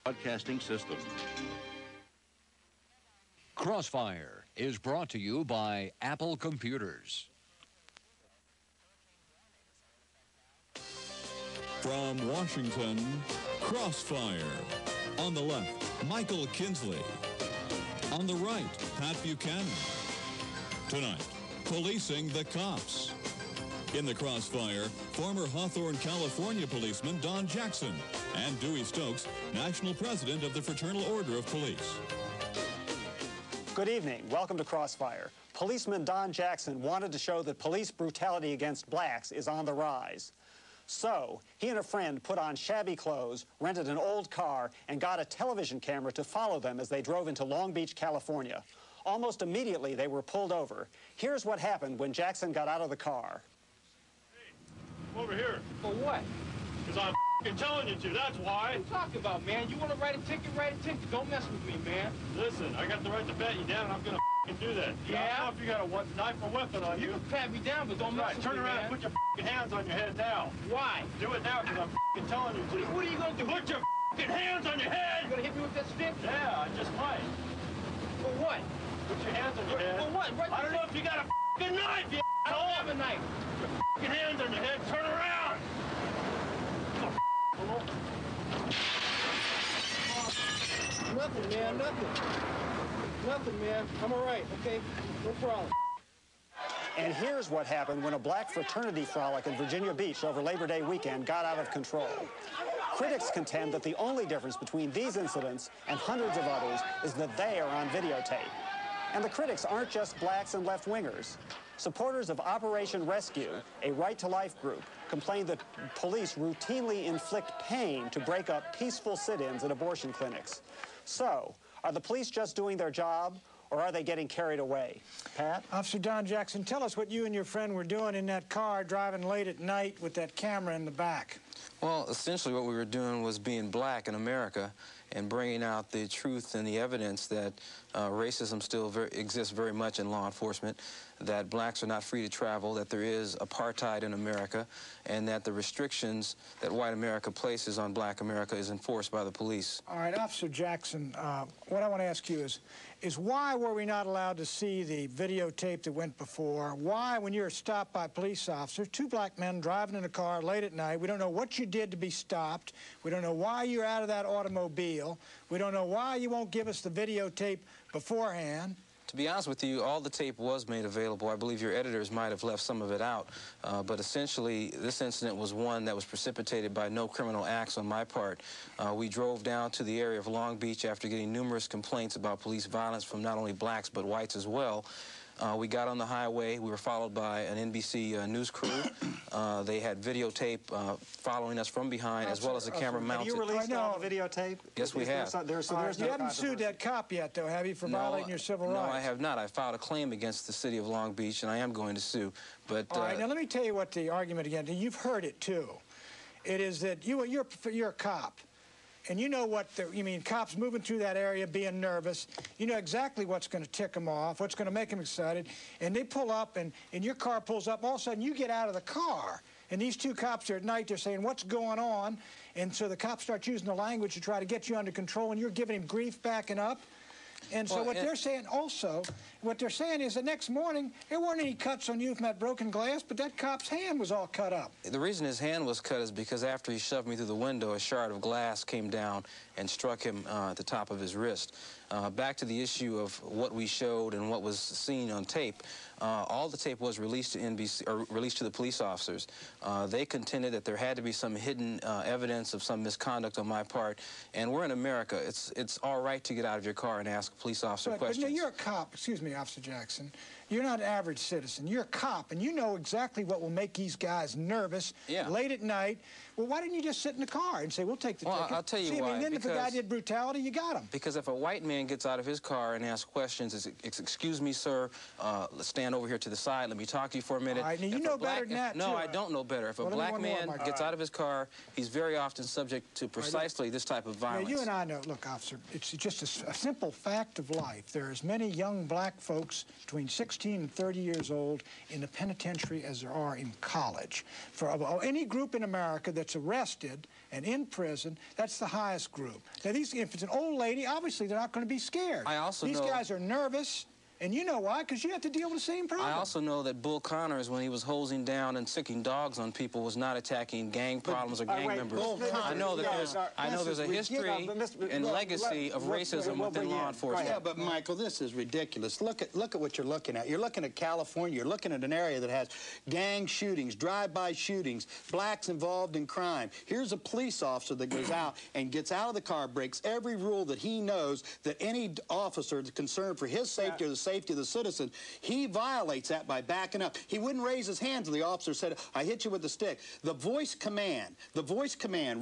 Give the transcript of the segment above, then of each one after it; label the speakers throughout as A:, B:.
A: Broadcasting system.
B: Crossfire is brought to you by Apple Computers.
C: From Washington, Crossfire. On the left, Michael Kinsley. On the right, Pat Buchanan. Tonight, policing the cops. In the Crossfire, former Hawthorne, California policeman Don Jackson and Dewey Stokes, National President of the Fraternal Order of Police.
D: Good evening. Welcome to Crossfire. Policeman Don Jackson wanted to show that police brutality against blacks is on the rise. So, he and a friend put on shabby clothes, rented an old car, and got a television camera to follow them as they drove into Long Beach, California. Almost immediately, they were pulled over. Here's what happened when Jackson got out of the car.
E: Hey, come over here.
F: For what?
E: Because I'm telling you to, that's why.
F: What are you talking about, man? You want to write a ticket, write a ticket. Don't mess with me, man.
E: Listen, I got the right to pat you down, and I'm going to do that.
F: Yeah?
E: I don't know if you got a knife or weapon on you.
F: You can pat me down, but don't mess with
E: Turn
F: me,
E: around
F: man.
E: and put your hands on your head now.
F: Why?
E: Do it now, because I'm telling you to.
F: What are you going to do?
E: Put your hands on your head!
F: You going to hit me with that stick?
E: Yeah, I just might.
F: For what?
E: Put your hands on your head.
F: For what?
E: I don't know if you got a knife, you
F: I don't have a knife.
E: Put your hands on your head. Turn around!
F: Nothing, man, nothing. Nothing, man. I'm all right, okay? No problem.
D: And here's what happened when a black fraternity frolic in Virginia Beach over Labor Day weekend got out of control. Critics contend that the only difference between these incidents and hundreds of others is that they are on videotape. And the critics aren't just blacks and left-wingers. Supporters of Operation Rescue, a right-to-life group, complain that police routinely inflict pain to break up peaceful sit-ins at abortion clinics. So, are the police just doing their job, or are they getting carried away? Pat?
G: Officer Don Jackson, tell us what you and your friend were doing in that car driving late at night with that camera in the back.
H: Well, essentially what we were doing was being black in America and bringing out the truth and the evidence that racism still exists very much in law enforcement, that blacks are not free to travel, that there is apartheid in America, and that the restrictions that white America places on black America is enforced by the police.
G: All right, Officer Jackson, what I want to ask you is why were we not allowed to see the videotape that went before? Why, when you were stopped by police officers, two black men driving in a car late at night, we don't know what you did to be stopped, we don't know why you're out of that automobile, we don't know why you won't give us the videotape beforehand.
H: To be honest with you, all the tape was made available. I believe your editors might have left some of it out. But essentially, this incident was one that was precipitated by no criminal acts on my part. We drove down to the area of Long Beach after getting numerous complaints about police violence from not only blacks but whites as well. We got on the highway. We were followed by an NBC news crew. They had videotape following us from behind, as well as a camera mounted.
D: Have you released all the videotape?
H: Yes, we have.
G: You haven't sued that cop yet, though, have you, for violating your civil rights?
H: No, I have not. I filed a claim against the city of Long Beach, and I am going to sue. But
G: all right, now let me tell you what the argument again. You've heard it too. It is that you're a cop. And you know what, cops moving through that area being nervous, you know exactly what's going to tick them off, what's going to make them excited, and they pull up, and your car pulls up, all of a sudden you get out of the car, and these two cops are at night, they're saying, what's going on? And so the cops start using the language to try to get you under control, and you're giving him grief backing up. And so what they're saying also, what they're saying is the next morning, there weren't any cuts on you from that broken glass, but that cop's hand was all cut up.
H: The reason his hand was cut is because after he shoved me through the window, a shard of glass came down and struck him at the top of his wrist. Back to the issue of what we showed and what was seen on tape. All the tape was released to NBC, or released to the police officers. They contended that there had to be some hidden evidence of some misconduct on my part. And we're in America. It's all right to get out of your car and ask a police officer questions.
G: But you're a cop. Excuse me, Officer Jackson. You're not an average citizen. You're a cop, and you know exactly what will make these guys nervous late at night. Well, why didn't you just sit in the car and say, we'll take the ticket?
H: I'll tell you why.
G: And then if the guy did brutality, you got him.
H: Because if a white man gets out of his car and asks questions, excuse me, sir, let's stand over here to the side, let me talk to you for a minute.
G: All right, now you know better than that,
H: No, I don't know better. If a black man gets out of his car, he's very often subject to precisely this type of violence.
G: Now, you and I know, look, officer, it's just a simple fact of life. There are as many young black folks between 16 16 and 30 years old in the penitentiary as there are in college. For any group in America that's arrested and in prison, that's the highest group. Now, if it's an old lady, obviously they're not going to be scared. These guys are nervous. And you know why? Because you have to deal with the same problem.
H: I also know that Bull Connors, when he was hosing down and sicking dogs on people, was not attacking gang problems or gang members. I know that there's a history and legacy of racism within law enforcement.
A: Yeah, but Michael, this is ridiculous. Look at what you're looking at. You're looking at California. You're looking at an area that has gang shootings, drive-by shootings, blacks involved in crime. Here's a police officer that goes out and gets out of the car, breaks every rule that he knows that any officer is concerned for his safety or the safety of the citizen, he violates that by backing up. He wouldn't raise his hand till the officer said, I hit you with the stick. The voice command,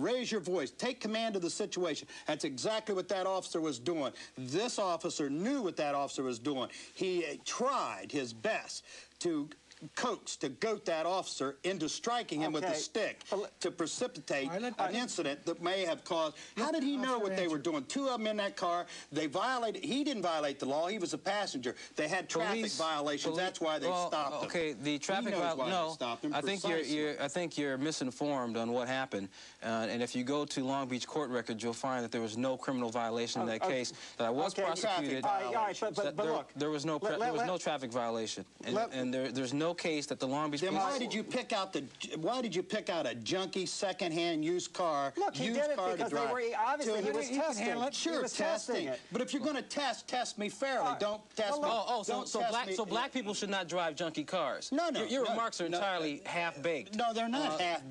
A: raise your voice, take command of the situation. That's exactly what that officer was doing. This officer knew what that officer was doing. He tried his best to goat that officer into striking him with a stick to precipitate an incident that may have caused. How did he know what they were doing? Two of them in that car. They violated. He didn't violate the law. He was a passenger. They had traffic violations. That's why they stopped him.
H: Okay, the traffic violations. No, I think you're misinformed on what happened. And if you go to Long Beach court records, you'll find that there was no criminal violation in that case. That I was prosecuted.
D: But look,
H: there was no traffic violation, and there's no case that the Long Beach.
A: Then why did you pick out a junky secondhand used car?
D: Look, he did it because they were obviously he was testing.
A: Sure, testing it. But if you're going to test me fairly. Don't test me.
H: So black people should not drive junky cars.
A: No.
H: Your remarks are entirely half-baked.
A: No, they're not half-baked.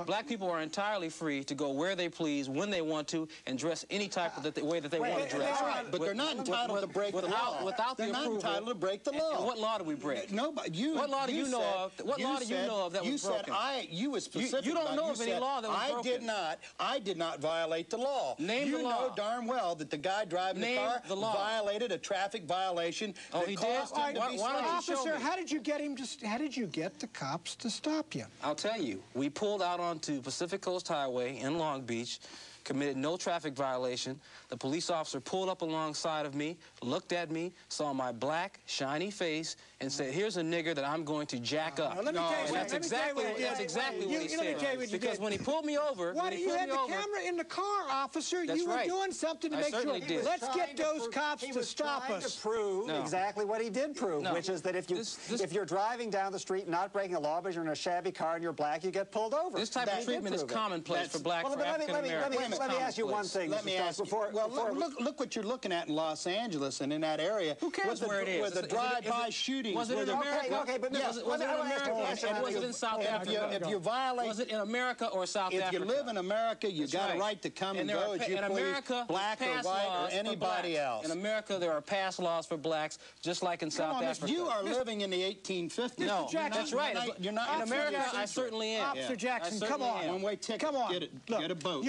H: Black people are entirely free to go where they please, when they want to, and dress any type of way that they want to dress.
A: Right, but they're not entitled to break the law. They're not entitled to break the law.
H: And what law do we break?
A: Nobody.
H: What law do you know of? What law do you know of that was broken?
A: You was specific.
H: You don't know of any law that was broken.
A: I did not violate the law.
H: Name the law.
A: You know darn well that the guy driving the car violated a traffic violation.
H: Oh, he did?
G: Officer, how did you get the cops to stop you?
H: I'll tell you. We pulled out onto Pacific Coast Highway in Long Beach, committed no traffic violation. The police officer pulled up alongside of me, looked at me, saw my black, shiny face, and said, here's a nigger that I'm going to jack up. That's exactly what he said. Because when he pulled me over...
G: Why you had the camera in the car, officer? You were doing something to make sure. Let's get those cops to stop us.
D: He was trying to prove exactly what he did prove, which is that if you're driving down the street not breaking the law, but you're in a shabby car and you're black, you get pulled over.
H: This type of treatment is commonplace for black, for African Americans.
D: Let me ask you one thing.
A: Let me ask you. Look what you're looking at in Los Angeles and in that area.
H: Who cares where it is?
A: With the drive-by shootings.
H: Was it in America?
D: Okay, but
H: was it in America? Was it in South Africa?
A: If you violate...
H: Was it in America or South Africa?
A: If you live in America, you got a right to come and go as you please, black or white or anybody else.
H: In America, there are passed laws for blacks, just like in South Africa.
A: You are living in the 1850s.
H: No, that's right. In America, I certainly am.
G: Officer Jackson, come on.
A: One-way ticket.
G: Come on.
A: Get a boat.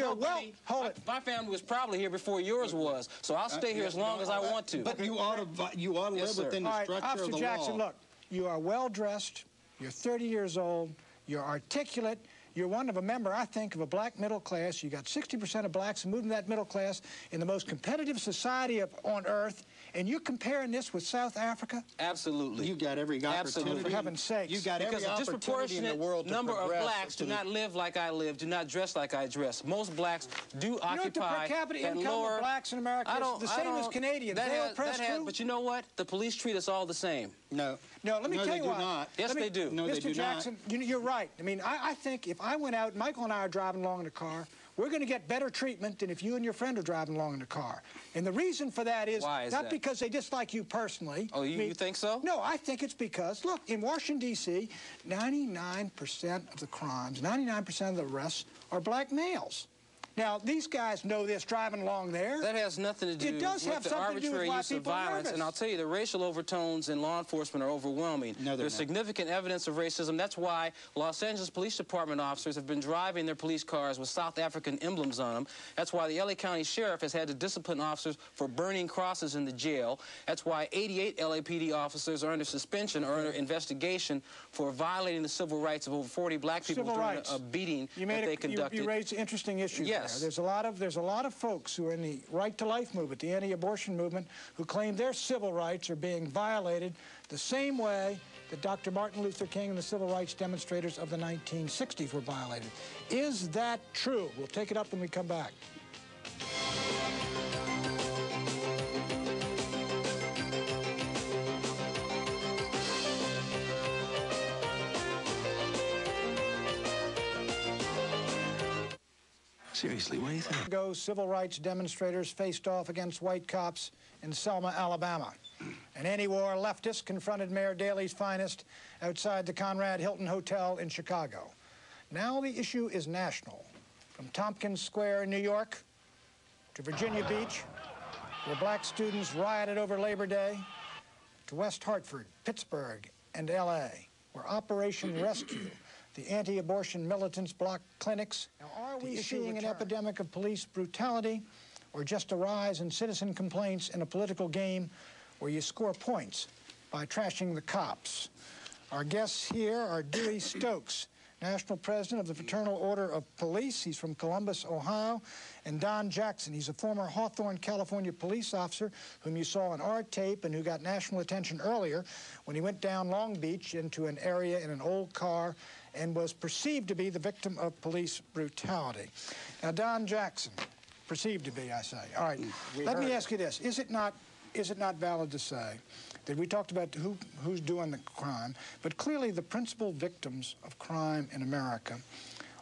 G: Hold it.
H: My family was probably here before yours was, so I'll stay here as long as I want to.
A: But you ought to live within the structure of the law.
G: Officer Jackson, look, you are well-dressed, you're 30 years old, you're articulate, you're one of a member, I think, of a black middle class. You got 60% of blacks moving that middle class in the most competitive society on earth, and you're comparing this with South Africa?
H: Absolutely.
A: You got every opportunity.
G: For heaven's sakes.
A: You got every opportunity in the world to
H: number of blacks do not live like I live, do not dress like I dress. Most blacks do occupy
G: the per capita income of blacks in America is the same as Canadians.
H: But you know what? The police treat us all the same.
A: No.
G: No, let me tell you why.
H: Yes, they do.
A: No,
G: Mr. Jackson, you're right. I mean, I think if I went out, Michael and I are driving along in a car, we're going to get better treatment than if you and your friend are driving along in the car. And the reason for that is not because they dislike you personally.
H: Oh, you think so?
G: No, I think it's because, look, in Washington, D.C., 99% of the crimes, 99% of the arrests are black males. Now, these guys know this driving along there.
H: That has nothing to do with the arbitrary use of violence. And I'll tell you, the racial overtones in law enforcement are overwhelming.
A: No,
H: There's significant evidence of racism. That's why Los Angeles Police Department officers have been driving their police cars with South African emblems on them. That's why the L.A. County Sheriff has had to discipline officers for burning crosses in the jail. That's why 88 LAPD officers are under suspension or under investigation for violating the civil rights of over 40 black people during a beating that they conducted.
G: You raised interesting issues.
H: Yes.
G: There's a lot of folks who are in the right to life movement, the anti-abortion movement, who claim their civil rights are being violated the same way that Dr. Martin Luther King and the civil rights demonstrators of the 1960s were violated. Is that true? We'll take it up when we come back.
I: Seriously, what do you think?
G: Civil rights demonstrators faced off against white cops in Selma, Alabama. An anti-war leftist confronted Mayor Daley's finest outside the Conrad Hilton Hotel in Chicago. Now the issue is national. From Tompkins Square in New York to Virginia Beach, where black students rioted over Labor Day, to West Hartford, Pittsburgh, and L.A., where Operation Rescue, the anti-abortion militants, blocked clinics. Now, are we seeing an epidemic of police brutality, or just a rise in citizen complaints in a political game where you score points by trashing the cops? Our guests here are Dewey Stokes, National President of the Fraternal Order of Police. He's from Columbus, Ohio. And Don Jackson. He's a former Hawthorne, California police officer whom you saw on our tape and who got national attention earlier when he went down Long Beach into an area in an old car and was perceived to be the victim of police brutality. Now, Don Jackson, perceived to be, I say. All right, let me ask you this. Is it not valid to say that we talked about who's doing the crime, but clearly the principal victims of crime in America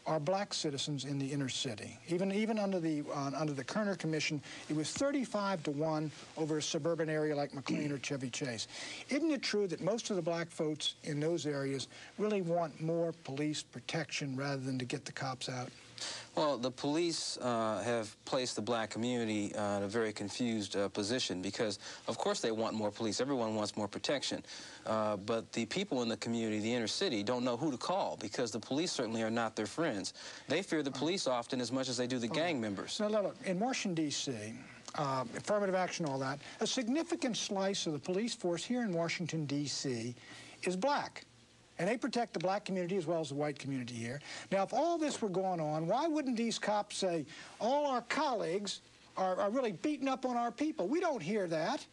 G: are black citizens in the inner city. Even under the Kerner Commission, it was 35-1 over a suburban area like McLean or Chevy Chase. Isn't it true that most of the black folks in those areas really want more police protection rather than to get the cops out?
H: Well, the police have placed the black community in a very confused position because, of course, they want more police. Everyone wants more protection. But the people in the community, the inner city, don't know who to call because the police certainly are not their friends. They fear the police often as much as they do the gang members.
G: Now, look, in Washington, D.C., affirmative action, all that, a significant slice of the police force here in Washington, D.C. is black. And they protect the black community as well as the white community here. Now, if all this were going on, why wouldn't these cops say, all our colleagues are really beating up on our people? We don't hear that.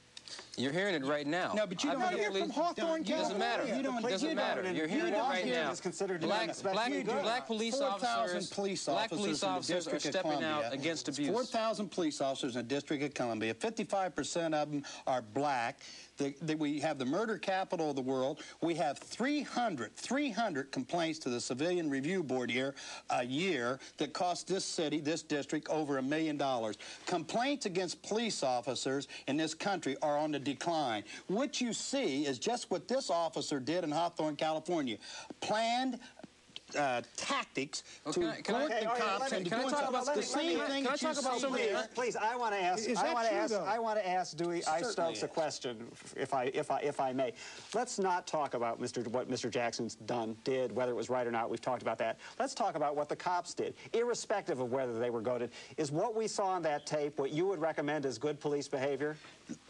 H: You're hearing it right now.
G: No, but you don't hear from Hawthorne, California.
H: Doesn't matter. It doesn't matter. You're hearing it right now. Black police officers are stepping out against abuse.
A: 4,000 police officers in the District of Columbia. 55% of them are black. We have the murder capital of the world. We have 300 complaints to the Civilian Review Board here a year that cost this city, this district, over $1 million. Complaints against police officers in this country are on the decline. What you see is just what this officer did in Hawthorne, California. Planned tactics to group the cops into doing the same thing that you see here.
D: Please, I want to ask Dewey Stokes a question, if I may. Let's not talk about what Mr. Jackson's did, whether it was right or not. We've talked about that. Let's talk about what the cops did, irrespective of whether they were goaded. Is what we saw on that tape what you would recommend as good police behavior?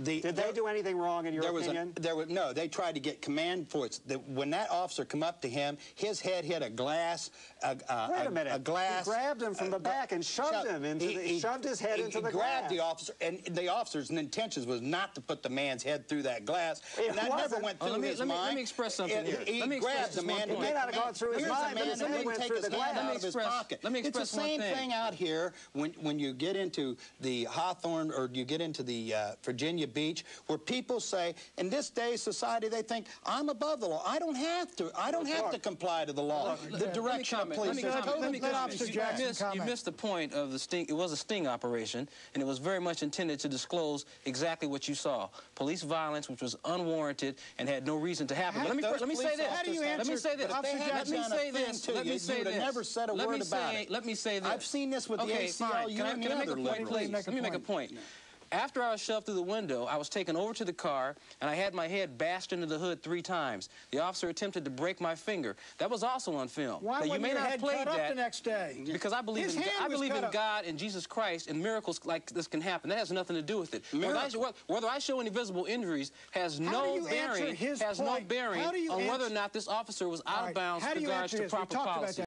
D: Did they do anything wrong in your opinion?
A: No, they tried to get command for it. When that officer come up to him, his head hit a glass.
D: Wait a minute.
A: A glass.
D: He grabbed him from the back and shoved him into. He shoved his head into the glass.
A: He grabbed the officer, and the officer's intentions was not to put the man's head through that glass. And that never went through his mind.
H: Let me express something here.
A: He grabbed the man.
D: It may not have gone through his mind, but his head went through the glass.
H: Let me express one thing.
A: It's the same thing out here when you get into the Hawthorne or you get into the Virginia Beach, where people say, in this day's society, they think, I'm above the law. I don't have to. I don't have to comply to the law. The direction of police.
H: You missed the point of the sting. It was a sting operation, and it was very much intended to disclose exactly what you saw. Police violence, which was unwarranted and had no reason to happen. But let me say this.
G: How do you answer?
H: Let me say this. Let me say this.
A: Never said a word about it.
H: Let me say this.
A: I've seen this with the ACLU and the other liberals.
H: Let me make a point. After I was shoved through the window, I was taken over to the car, and I had my head bashed into the hood 3 times. The officer attempted to break my finger. That was also on film.
G: Why wasn't your head cut up the next day?
H: Because I believe in God and Jesus Christ, and miracles like this can happen. That has nothing to do with it. Whether I show any visible injuries has no bearing on whether or not this officer was out of bounds with regards to proper policy.